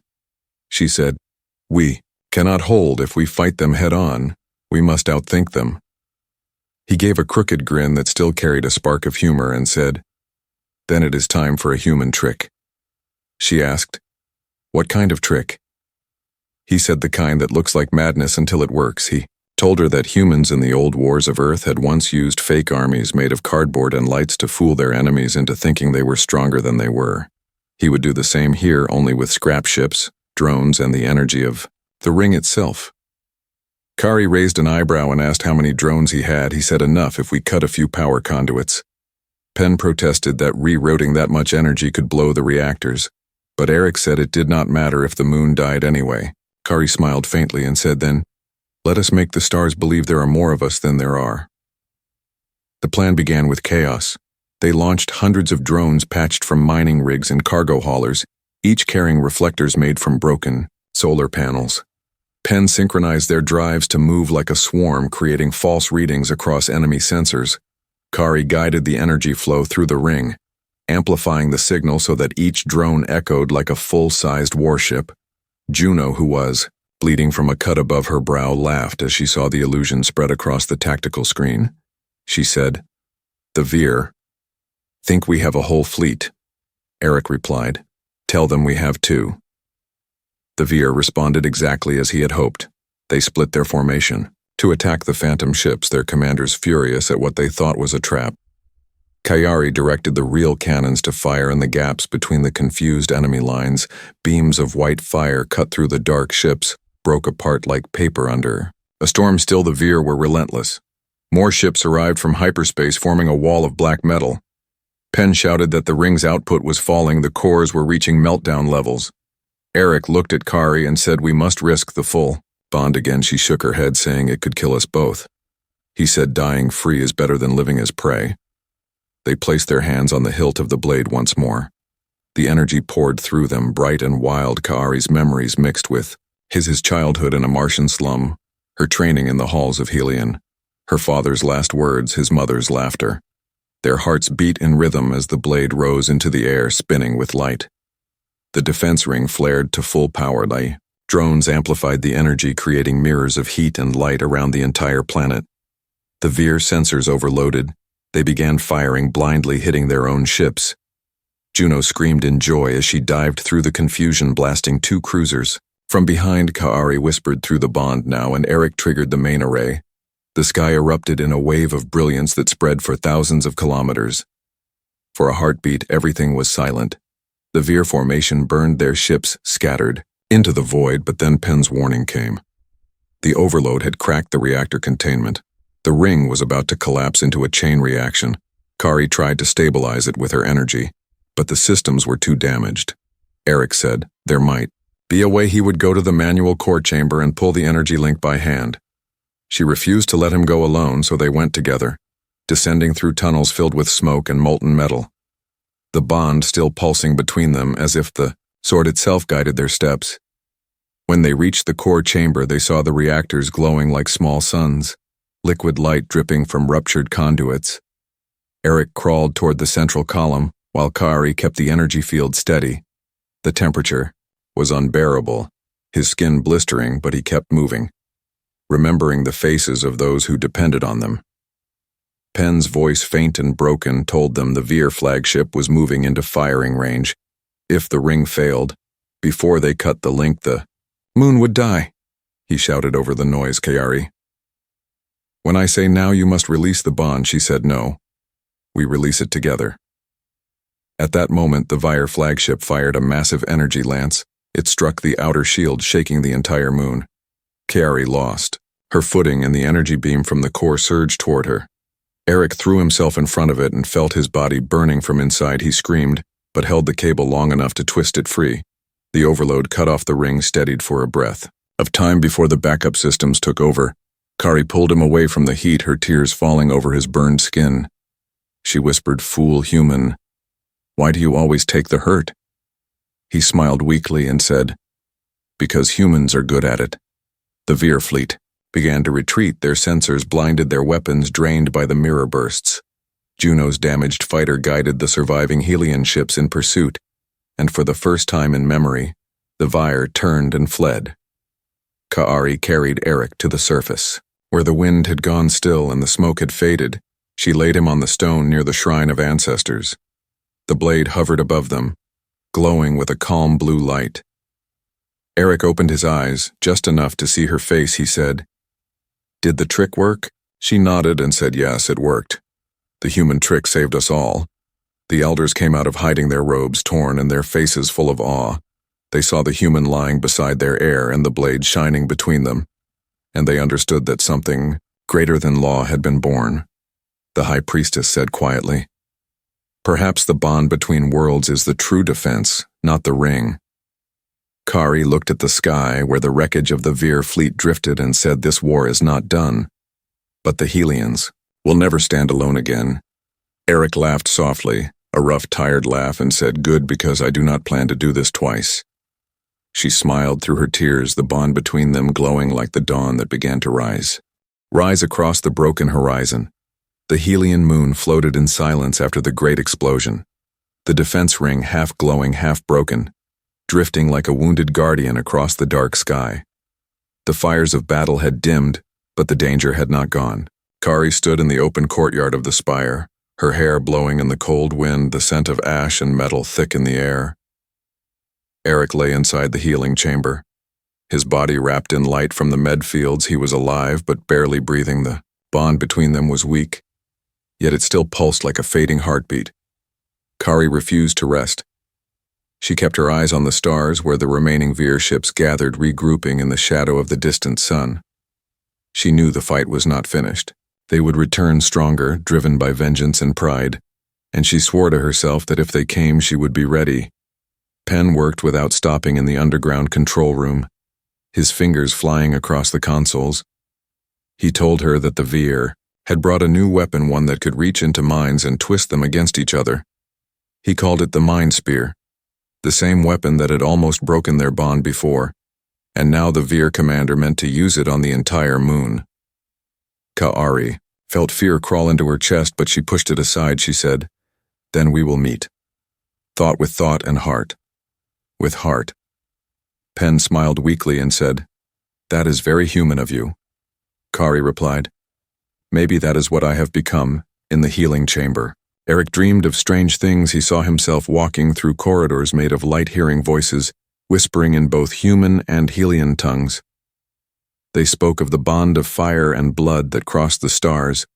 She said, "We cannot hold if we fight them head-on. We must outthink them." He gave a crooked grin that still carried a spark of humor and said, "Then it is time for a human trick." She asked, "What kind of trick?" He said the kind that looks like madness until it works. He told her that humans in the old wars of Earth had once used fake armies made of cardboard and lights to fool their enemies into thinking they were stronger than they were. He would do the same here, only with scrap ships, drones, and the energy of the ring itself. Kari raised an eyebrow and asked how many drones he had. He said enough if we cut a few power conduits. Penn protested that rerouting that much energy could blow the reactors, but Eric said it did not matter if the moon died anyway. Kari smiled faintly and said then, "Let us make the stars believe there are more of us than there are." The plan began with chaos. They launched hundreds of drones patched from mining rigs and cargo haulers, each carrying reflectors made from broken solar panels. Penn synchronized their drives to move like a swarm, creating false readings across enemy sensors. Kari guided the energy flow through the ring, amplifying the signal so that each drone echoed like a full-sized warship. Juno, who was bleeding from a cut above her brow, laughed as she saw the illusion spread across the tactical screen. She said, "The Veer think we have a whole fleet." Eric replied, "Tell them we have two." The Veer responded exactly as he had hoped. They split their formation to attack the phantom ships, their commanders furious at what they thought was a trap. Kayari directed the real cannons to fire in the gaps between the confused enemy lines. Beams of white fire cut through the dark ships, broke apart like paper under a storm. Still, the Veer were relentless. More ships arrived from hyperspace, forming a wall of black metal. Penn shouted that the ring's output was falling, the cores were reaching meltdown levels. Eric looked at Kari and said, "We must risk the full bond again." She shook her head, saying it could kill us both. He said dying free is better than living as prey. They placed their hands on the hilt of the blade once more. The energy poured through them, bright and wild. Kari's memories mixed with his childhood in a Martian slum, her training in the halls of Helion, her father's last words, his mother's laughter. Their hearts beat in rhythm as the blade rose into the air, spinning with light. The defense ring flared to full power. Drones amplified the energy, creating mirrors of heat and light around the entire planet. The Veer sensors overloaded. They began firing blindly, hitting their own ships. Juno screamed in joy as she dived through the confusion, blasting two cruisers. From behind, Kari whispered through the bond now, and Eric triggered the main array. The sky erupted in a wave of brilliance that spread for thousands of kilometers. For a heartbeat, everything was silent. The Veer formation burned, their ships scattered into the void, but then Penn's warning came. The overload had cracked the reactor containment. The ring was about to collapse into a chain reaction. Kari tried to stabilize it with her energy, but the systems were too damaged. Eric said there might be a way he would go to the manual core chamber and pull the energy link by hand. She refused to let him go alone, so they went together, descending through tunnels filled with smoke and molten metal. The bond still pulsing between them as if the sword itself guided their steps. When they reached the core chamber, they saw the reactors glowing like small suns, liquid light dripping from ruptured conduits. Eric crawled toward the central column, while Kari kept the energy field steady. The temperature was unbearable, his skin blistering, but he kept moving, remembering the faces of those who depended on them. Penn's voice, faint and broken, told them the Veer flagship was moving into firing range. If the ring failed, before they cut the link, the moon would die, he shouted over the noise. Kari, "When I say now you must release the bond," she said. "No, we release it together." At that moment, the Veer flagship fired a massive energy lance. It struck the outer shield, shaking the entire moon. Kari lost her footing, and the energy beam from the core surged toward her. Eric threw himself in front of it and felt his body burning from inside. He screamed, but held the cable long enough to twist it free. The overload cut off the ring, steadied for a breath of time before the backup systems took over. Kari pulled him away from the heat, her tears falling over his burned skin. She whispered, "Fool human, why do you always take the hurt?" He smiled weakly and said, "Because humans are good at it." The Veer fleet began to retreat, their sensors blinded, their weapons drained by the mirror bursts. Juno's damaged fighter guided the surviving Helion ships in pursuit, and for the first time in memory, The Vyre turned and fled. Kaari carried Eric to the surface. Where the wind had gone still and the smoke had faded, she laid him on the stone near the shrine of ancestors. The blade hovered above them, glowing with a calm blue light. Eric opened his eyes, just enough to see her face. He said, "Did the trick work?" She nodded and said yes, it worked. The human trick saved us all. The elders came out of hiding, their robes torn and their faces full of awe. They saw the human lying beside their heir and the blade shining between them, and they understood that something greater than law had been born. The high priestess said quietly, "Perhaps the bond between worlds is the true defense, not the ring." Kaari looked at the sky where the wreckage of the Vir fleet drifted and said, "This war is not done. But the Helians will never stand alone again." Eric laughed softly, a rough, tired laugh, and said, "Good, because I do not plan to do this twice." She smiled through her tears, the bond between them glowing like the dawn that began to rise across the broken horizon. The Helian moon floated in silence after the great explosion, the defense ring half glowing, half broken, drifting like a wounded guardian across the dark sky. The fires of battle had dimmed, but the danger had not gone. Kaari stood in the open courtyard of the spire, her hair blowing in the cold wind, the scent of ash and metal thick in the air. Eric lay inside the healing chamber, his body wrapped in light from the med fields. He was alive, but barely breathing. The bond between them was weak, yet it still pulsed like a fading heartbeat. Kaari refused to rest. She kept her eyes on the stars where the remaining Vir ships gathered, regrouping in the shadow of the distant sun. She knew the fight was not finished. They would return stronger, driven by vengeance and pride, and she swore to herself that if they came, she would be ready. Penn worked without stopping in the underground control room, his fingers flying across the consoles. He told her that the Vir had brought a new weapon, one that could reach into minds and twist them against each other. He called it the Mind Spear, the same weapon that had almost broken their bond before, and now the Vir commander meant to use it on the entire moon. Kaari felt fear crawl into her chest, but she pushed it aside. She said, "Then we will meet. Thought with thought and heart with heart." Penn smiled weakly and said, "That is very human of you." Kaari replied, "Maybe that is what I have become in the healing chamber." Eric dreamed of strange things. He saw himself walking through corridors made of light, hearing voices, whispering in both human and Helian tongues. They spoke of the bond of fire and blood that crossed the stars,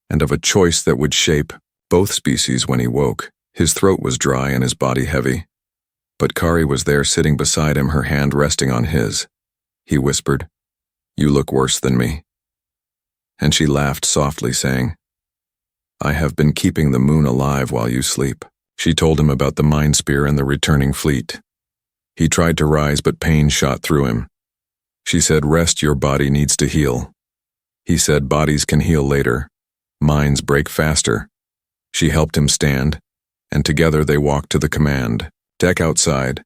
and of a choice that would shape both species when he woke. His throat was dry and his body heavy. But Kaari was there sitting beside him, her hand resting on his. He whispered, "You look worse than me." And she laughed softly, saying, "I have been keeping the moon alive while you sleep." She told him about the Mind Spear and the returning fleet. He tried to rise, but pain shot through him. She said, "Rest, your body needs to heal." He said, "Bodies can heal later. Minds break faster." She helped him stand, and together they walked to the command deck outside.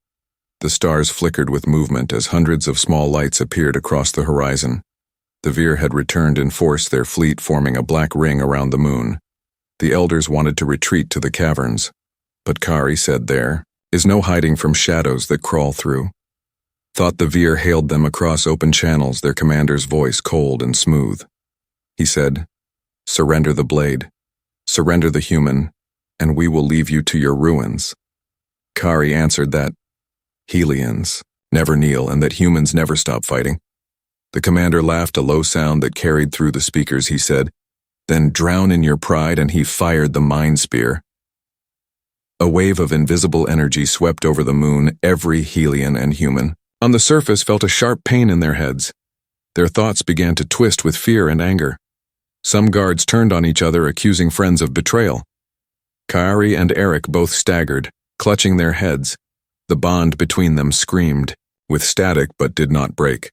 The stars flickered with movement as hundreds of small lights appeared across the horizon. The Vir had returned in force, their fleet forming a black ring around the moon. The elders wanted to retreat to the caverns, but Kaari said, "There is no hiding from shadows that crawl through." Thought the Vir hailed them across open channels, their commander's voice cold and smooth. He said, "Surrender the blade, surrender the human, and we will leave you to your ruins." Kaari answered that Helians never kneel and that humans never stop fighting. The commander laughed, a low sound that carried through the speakers. He said, "Then drown in your pride," and he fired the Mind Spear. A wave of invisible energy swept over the moon. Every Helian and human on the surface felt a sharp pain in their heads. Their thoughts began to twist with fear and anger. Some guards turned on each other, accusing friends of betrayal. Kaari and Eric both staggered, clutching their heads. The bond between them screamed, with static but did not break.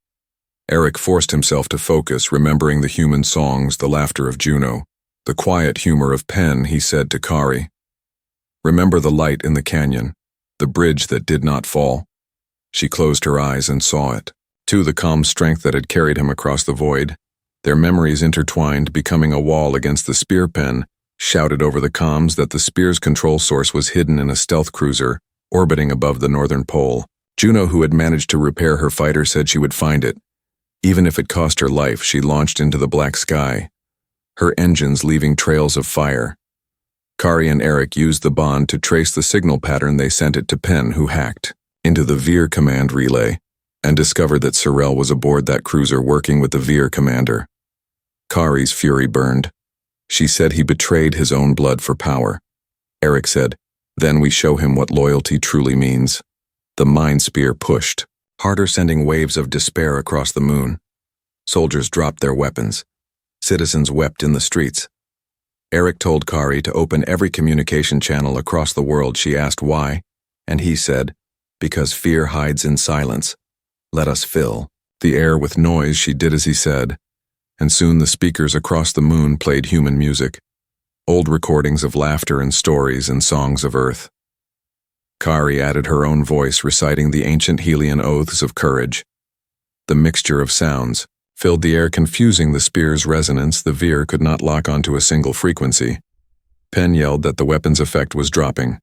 Eric forced himself to focus, remembering the human songs, the laughter of Juno, the quiet humor of Penn. He said to Kaari, "Remember the light in the canyon, the bridge that did not fall." She closed her eyes and saw it, too, the calm strength that had carried him across the void. Their memories intertwined, becoming a wall against the spear. Penn shouted over the comms that the spear's control source was hidden in a stealth cruiser orbiting above the northern pole. Juno, who had managed to repair her fighter, said she would find it. Even if it cost her life, she launched into the black sky, her engines leaving trails of fire. Kari and Eric used the bond to trace the signal pattern. They sent it to Penn, who hacked into the Veer command relay and discovered that Sorel was aboard that cruiser working with the Veer commander. Kari's fury burned. She said he betrayed his own blood for power. Eric said, "Then we show him what loyalty truly means." The mind spear pushed, harder, sending waves of despair across the moon. Soldiers dropped their weapons. Citizens wept in the streets. Eric told Kari to open every communication channel across the world. She asked why, and he said, "Because fear hides in silence. Let us fill the air with noise." She did as he said, and soon the speakers across the moon played human music, old recordings of laughter and stories and songs of Earth. Kari added her own voice, reciting the ancient Helian oaths of courage. The mixture of sounds filled the air, confusing the spear's resonance. The Veer could not lock onto a single frequency. Penn yelled that the weapon's effect was dropping.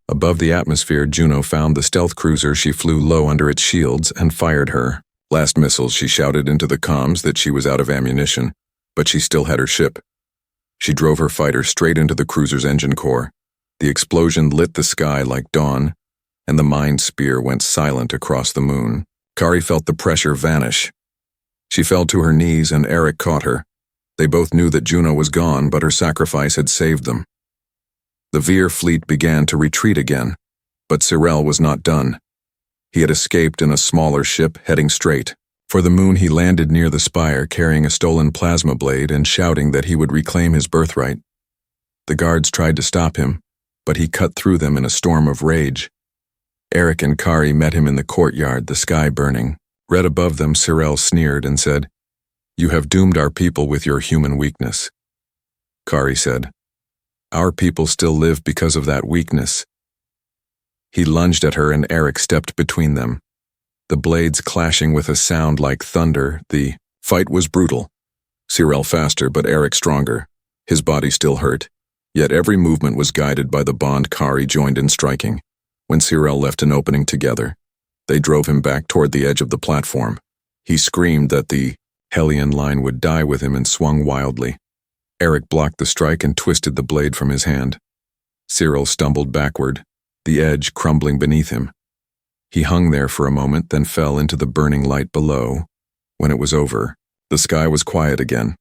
Above the atmosphere, Juno found the stealth cruiser. She flew low under its shields and fired her last missiles. She shouted into the comms that she was out of ammunition, but she still had her ship. She drove her fighter straight into the cruiser's engine core. The explosion lit the sky like dawn, and the mind spear went silent across the moon. Kari felt the pressure vanish. She fell to her knees, and Eric caught her. They both knew that Juno was gone, but her sacrifice had saved them. The Veer fleet began to retreat again, but Sorel was not done. He had escaped in a smaller ship, heading straight for the moon. He landed near the spire, carrying a stolen plasma blade and shouting that he would reclaim his birthright. The guards tried to stop him, but he cut through them in a storm of rage. Eric and Kari met him in the courtyard, the sky burning. Red above them, Sorel sneered and said, "You have doomed our people with your human weakness." Kari said, "Our people still live because of that weakness." He lunged at her, and Eric stepped between them, the blades clashing with a sound like thunder. The fight was brutal. Sorel faster, but Eric stronger. His body still hurt, yet every movement was guided by the bond. Kari joined in striking. When Sorel left an opening together, they drove him back toward the edge of the platform. He screamed that the Hellion line would die with him and swung wildly. Eric blocked the strike and twisted the blade from his hand. Sorel stumbled backward, the edge crumbling beneath him. He hung there for a moment, then fell into the burning light below. When it was over, the sky was quiet again.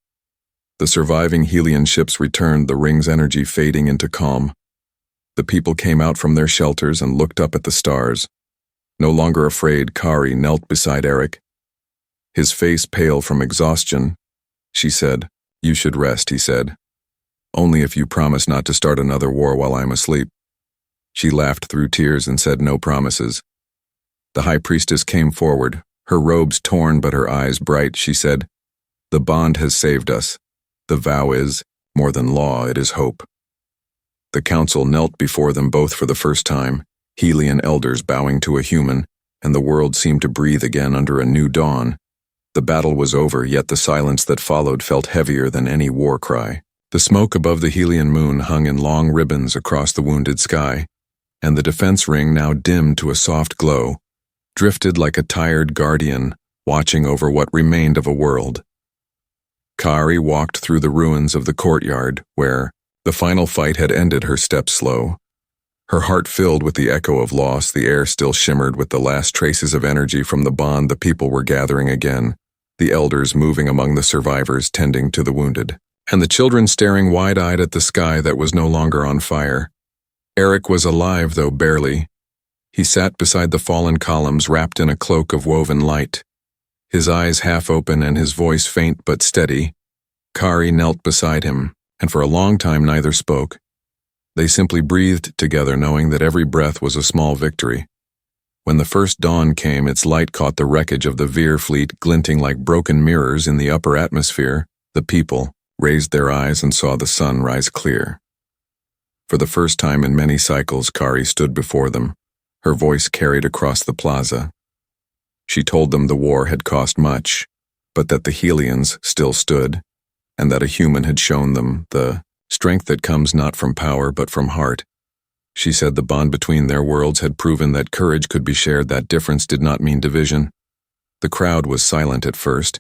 The surviving Helian ships returned, the ring's energy fading into calm. The people came out from their shelters and looked up at the stars. No longer afraid, Kari knelt beside Eric, his face pale from exhaustion. She said, "You should rest," he said. "Only if you promise not to start another war while I'm asleep." She laughed through tears and said no promises. The high priestess came forward, her robes torn but her eyes bright. She said, "The bond has saved us. The vow is, more than law, it is hope." The council knelt before them both for the first time, Helian elders bowing to a human, and the world seemed to breathe again under a new dawn. The battle was over, yet the silence that followed felt heavier than any war cry. The smoke above the Helian moon hung in long ribbons across the wounded sky, and the defense ring, now dimmed to a soft glow, drifted like a tired guardian watching over what remained of a world. Kari walked through the ruins of the courtyard, where the final fight had ended, her steps slow. Her heart filled with the echo of loss. The air still shimmered with the last traces of energy from the bond. The people were gathering again, the elders moving among the survivors, tending to the wounded, and the children staring wide-eyed at the sky that was no longer on fire. Eric was alive, though barely. He sat beside the fallen columns, wrapped in a cloak of woven light, his eyes half open and his voice faint but steady. Kari knelt beside him, and for a long time neither spoke. They simply breathed together, knowing that every breath was a small victory. When the first dawn came, its light caught the wreckage of the Veer fleet glinting like broken mirrors in the upper atmosphere. The people raised their eyes and saw the sun rise clear. For the first time in many cycles, Kari stood before them, her voice carried across the plaza. She told them the war had cost much, but that the Helians still stood, and that a human had shown them the strength that comes not from power but from heart. She said the bond between their worlds had proven that courage could be shared, that difference did not mean division. The crowd was silent at first,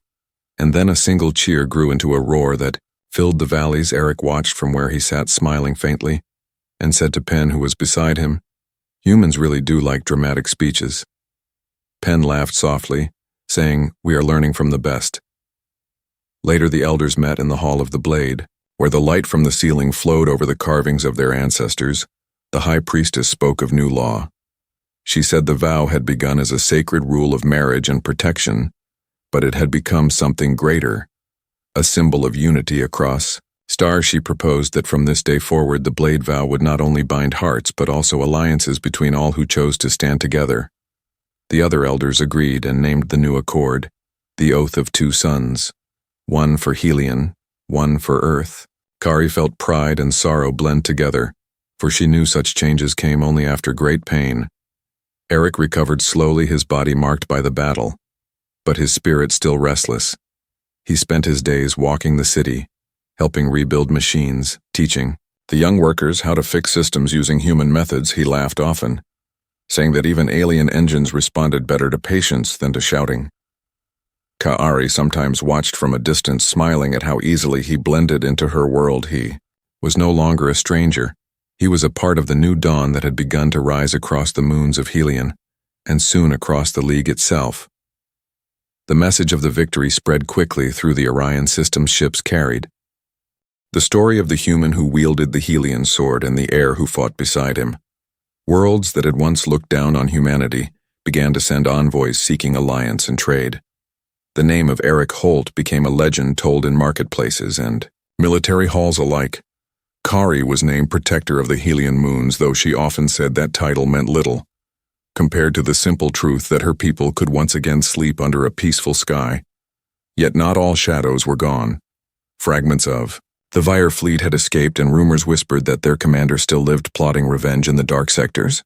and then a single cheer grew into a roar that filled the valleys. Eric watched from where he sat, smiling faintly, and said to Penn, who was beside him, "Humans really do like dramatic speeches." Penn laughed softly, saying, "We are learning from the best." Later the elders met in the Hall of the Blade, where the light from the ceiling flowed over the carvings of their ancestors. The high priestess spoke of new law. She said the vow had begun as a sacred rule of marriage and protection, but it had become something greater, a symbol of unity across stars. She proposed that from this day forward the Blade vow would not only bind hearts but also alliances between all who chose to stand together. The other elders agreed and named the new accord the Oath of Two Sons, one for Helion, one for Earth. Kari felt pride and sorrow blend together, for she knew such changes came only after great pain. Eric recovered slowly, his body marked by the battle, but his spirit still restless. He spent his days walking the city, helping rebuild machines, teaching the young workers how to fix systems using human methods. He laughed often, saying that even alien engines responded better to patience than to shouting. Kari sometimes watched from a distance, smiling at how easily he blended into her world. He was no longer a stranger. He was a part of the new dawn that had begun to rise across the moons of Helion, and soon across the League itself. The message of the victory spread quickly through the Orion system's ships carried the story of the human who wielded the Helion sword and the heir who fought beside him. Worlds that had once looked down on humanity began to send envoys seeking alliance and trade. The name of Eric Holt became a legend told in marketplaces and military halls alike. Kari was named protector of the Helion moons, though she often said that title meant little, compared to the simple truth that her people could once again sleep under a peaceful sky. Yet not all shadows were gone. Fragments of the Vyre fleet had escaped, and rumors whispered that their commander still lived, plotting revenge in the dark sectors.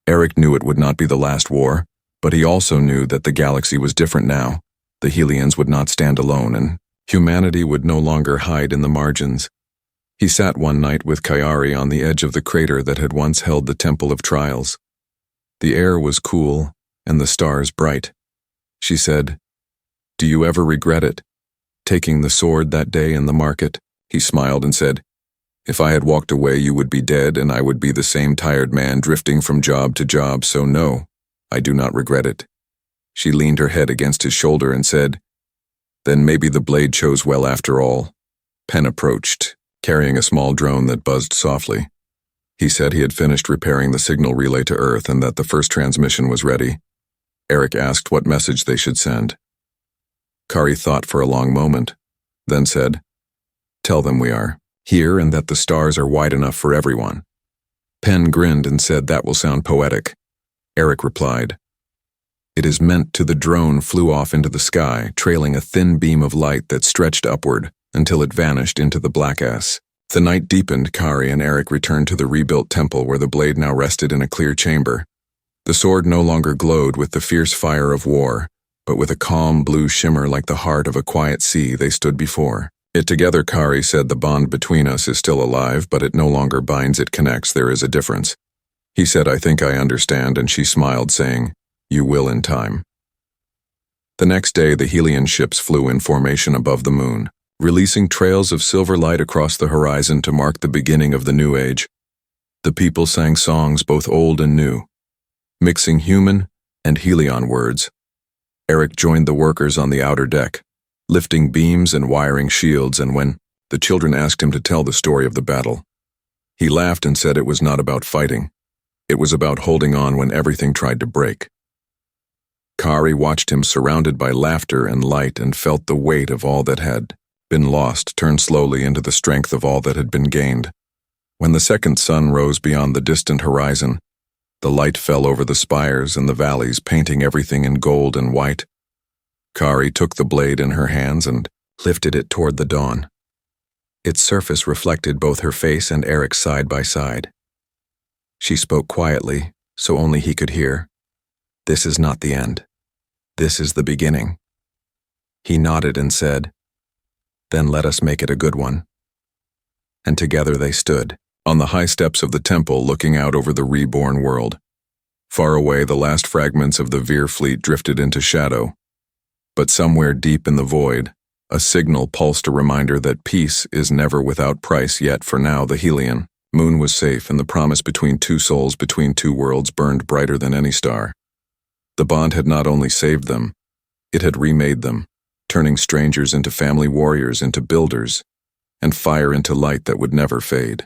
Eric knew it would not be the last war, but he also knew that the galaxy was different now. The Helions would not stand alone, and humanity would no longer hide in the margins. He sat one night with Kari on the edge of the crater that had once held the Temple of Trials. The air was cool, and the stars bright. She said, "Do you ever regret it, taking the sword that day in the market?" He smiled and said, "If I had walked away, you would be dead, and I would be the same tired man drifting from job to job, so no, I do not regret it." She leaned her head against his shoulder and said, "Then maybe the blade chose well after all." Penn approached, carrying a small drone that buzzed softly. He said he had finished repairing the signal relay to Earth and that the first transmission was ready. Eric asked what message they should send. Kari thought for a long moment, then said, "Tell them we are here and that the stars are wide enough for everyone." Penn grinned and said, "That will sound poetic." Eric replied, "It is meant to." The drone flew off into the sky, trailing a thin beam of light that stretched upward until it vanished into the blackass. The night deepened. Kari and Eric returned to the rebuilt temple where the blade now rested in a clear chamber. The sword no longer glowed with the fierce fire of war, but with a calm blue shimmer like the heart of a quiet sea. They stood before it together. Kari said, "The bond between us is still alive, but it no longer binds, it connects. There is a difference." He said, "I think I understand," and she smiled, saying, "You will in time." The next day, the Helion ships flew in formation above the moon, releasing trails of silver light across the horizon to mark the beginning of the new age. The people sang songs both old and new, mixing human and Helion words. Eric joined the workers on the outer deck, lifting beams and wiring shields, and when the children asked him to tell the story of the battle, he laughed and said it was not about fighting. It was about holding on when everything tried to break. Kari watched him, surrounded by laughter and light, and felt the weight of all that had been lost turn slowly into the strength of all that had been gained. When the second sun rose beyond the distant horizon, the light fell over the spires and the valleys, painting everything in gold and white. Kari took the blade in her hands and lifted it toward the dawn. Its surface reflected both her face and Eric's side by side. She spoke quietly, so only he could hear. "This is not the end. This is the beginning." He nodded and said, "Then let us make it a good one." And together they stood, on the high steps of the temple looking out over the reborn world. Far away, the last fragments of the Veer fleet drifted into shadow. But somewhere deep in the void, a signal pulsed a reminder that peace is never without price. Yet for now the Helion moon was safe, and the promise between two souls between two worlds burned brighter than any star. The bond had not only saved them, it had remade them, turning strangers into family warriors, into builders, and fire into light that would never fade.